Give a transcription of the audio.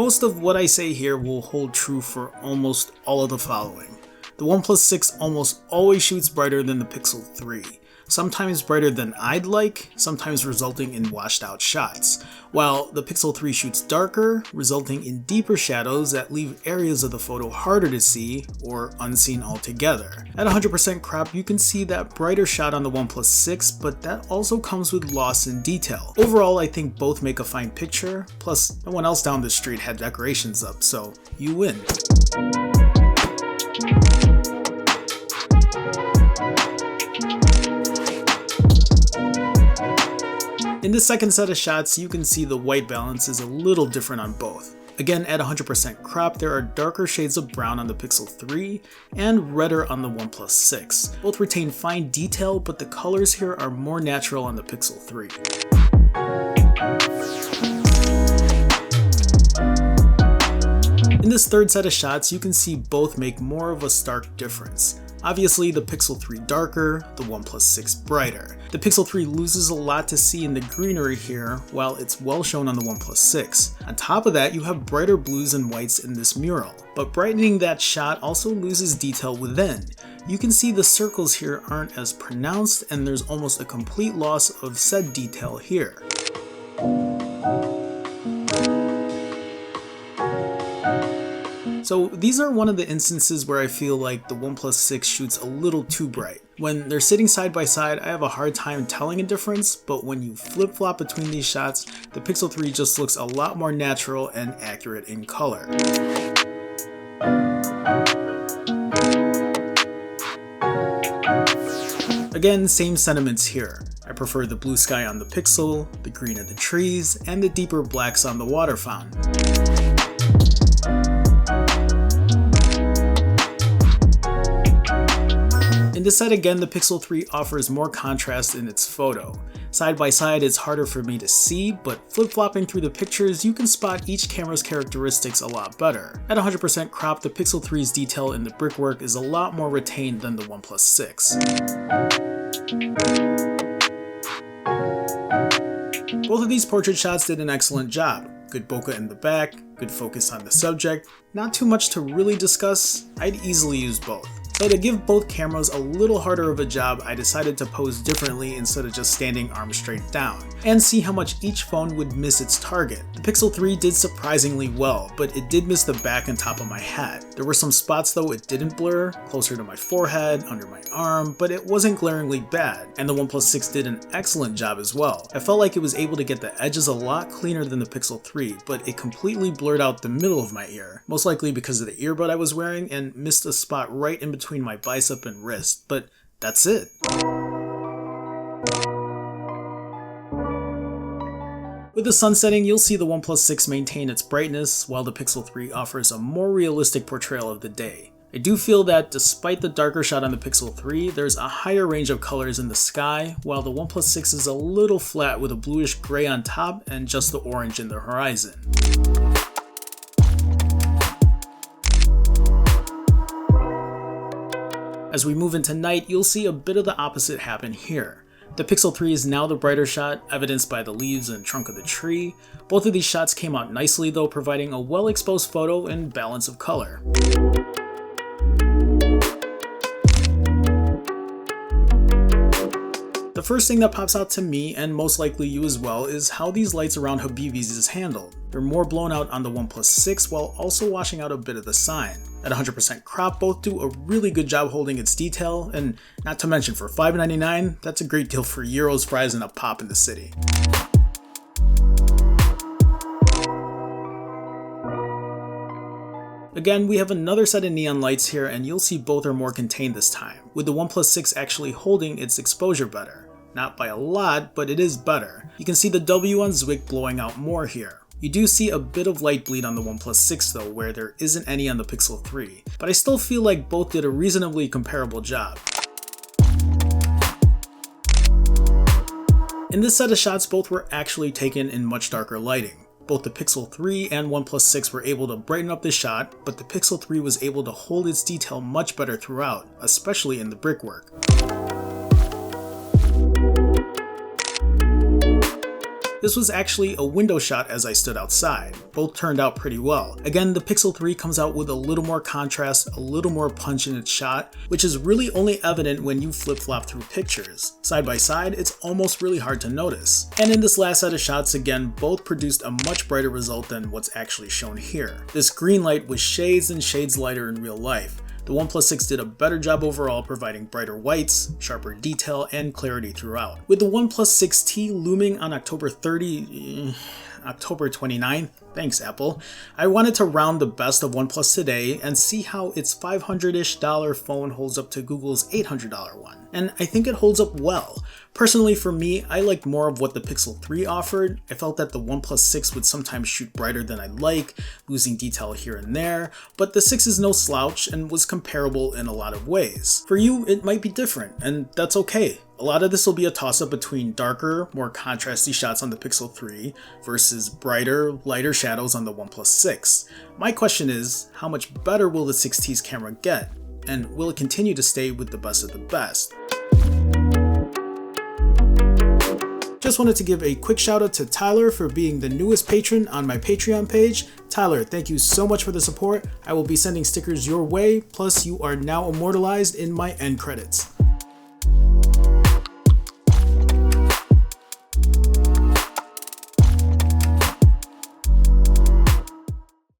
most of what I say here will hold true for almost all of the following. The OnePlus 6 almost always shoots brighter than the Pixel 3. Sometimes brighter than I'd like, sometimes resulting in washed out shots, while the Pixel 3 shoots darker, resulting in deeper shadows that leave areas of the photo harder to see or unseen altogether. At 100% crop, you can see that brighter shot on the OnePlus 6, but that also comes with loss in detail. Overall, I think both make a fine picture, plus no one else down the street had decorations up, so you win. In the second set of shots, you can see the white balance is a little different on both. Again, at 100% crop, there are darker shades of brown on the Pixel 3 and redder on the OnePlus 6. Both retain fine detail, but the colors here are more natural on the Pixel 3. In this third set of shots, you can see both make more of a stark difference. Obviously, the Pixel 3 darker, the OnePlus 6 brighter. The Pixel 3 loses a lot to see in the greenery here, while it's well shown on the OnePlus 6. On top of that, you have brighter blues and whites in this mural, but brightening that shot also loses detail within. You can see the circles here aren't as pronounced, and there's almost a complete loss of said detail here. So these are one of the instances where I feel like the OnePlus 6 shoots a little too bright. When they're sitting side by side, I have a hard time telling a difference, but when you flip-flop between these shots, the Pixel 3 just looks a lot more natural and accurate in color. Again, same sentiments here. I prefer the blue sky on the Pixel, the green of the trees, and the deeper blacks on the water fountain. In this set again, the Pixel 3 offers more contrast in its photo. Side by side it's harder for me to see, but flip-flopping through the pictures you can spot each camera's characteristics a lot better. At 100% crop, the Pixel 3's detail in the brickwork is a lot more retained than the OnePlus 6. Both of these portrait shots did an excellent job. Good bokeh in the back, good focus on the subject, not too much to really discuss. I'd easily use both. So to give both cameras a little harder of a job, I decided to pose differently instead of just standing arms straight down, and see how much each phone would miss its target. The Pixel 3 did surprisingly well, but it did miss the back and top of my hat. There were some spots though it didn't blur, closer to my forehead, under my arm, but it wasn't glaringly bad, and the OnePlus 6 did an excellent job as well. I felt like it was able to get the edges a lot cleaner than the Pixel 3, but it completely blurred out the middle of my ear, most likely because of the earbud I was wearing, and missed a spot right in between my bicep and wrist, but that's it. With the sun setting, you'll see the OnePlus 6 maintain its brightness, while the Pixel 3 offers a more realistic portrayal of the day. I do feel that despite the darker shot on the Pixel 3, there's a higher range of colors in the sky, while the OnePlus 6 is a little flat with a bluish gray on top and just the orange in the horizon. As we move into night, you'll see a bit of the opposite happen here. The Pixel 3 is now the brighter shot, evidenced by the leaves and trunk of the tree. Both of these shots came out nicely though, providing a well-exposed photo and balance of color. The first thing that pops out to me, and most likely you as well, is how these lights around Habibis is handled. They're more blown out on the OnePlus 6 while also washing out a bit of the sign. At 100% crop, both do a really good job holding its detail, and not to mention for $5.99, that's a great deal for gyros, fries, and a pop in the city. Again, we have another set of neon lights here, and you'll see both are more contained this time, with the OnePlus 6 actually holding its exposure better. Not by a lot, but it is better. You can see the W on Zwick blowing out more here. You do see a bit of light bleed on the OnePlus 6 though, where there isn't any on the Pixel 3, but I still feel like both did a reasonably comparable job. In this set of shots, both were actually taken in much darker lighting. Both the Pixel 3 and OnePlus 6 were able to brighten up the shot, but the Pixel 3 was able to hold its detail much better throughout, especially in the brickwork. This was actually a window shot as I stood outside. Both turned out pretty well. Again, the Pixel 3 comes out with a little more contrast, a little more punch in its shot, which is really only evident when you flip-flop through pictures. Side by side, it's almost really hard to notice. And in this last set of shots, again, both produced a much brighter result than what's actually shown here. This green light was shades and shades lighter in real life. The OnePlus 6 did a better job overall, providing brighter whites, sharper detail, and clarity throughout. With the OnePlus 6T looming on October 29th, thanks Apple, I wanted to round the best of OnePlus today and see how its $500-ish phone holds up to Google's $800 one. And I think it holds up well. Personally for me, I liked more of what the Pixel 3 offered. I felt that the OnePlus 6 would sometimes shoot brighter than I'd like, losing detail here and there, but the 6 is no slouch and was comparable in a lot of ways. For you, it might be different, and that's okay. A lot of this will be a toss-up between darker, more contrasty shots on the Pixel 3 versus brighter, lighter shadows on the OnePlus 6. My question is, how much better will the 6T's camera get? And will it continue to stay with the best of the best? Just wanted to give a quick shout out to Tyler for being the newest patron on my Patreon page. Tyler, thank you so much for the support. I will be sending stickers your way, plus you are now immortalized in my end credits.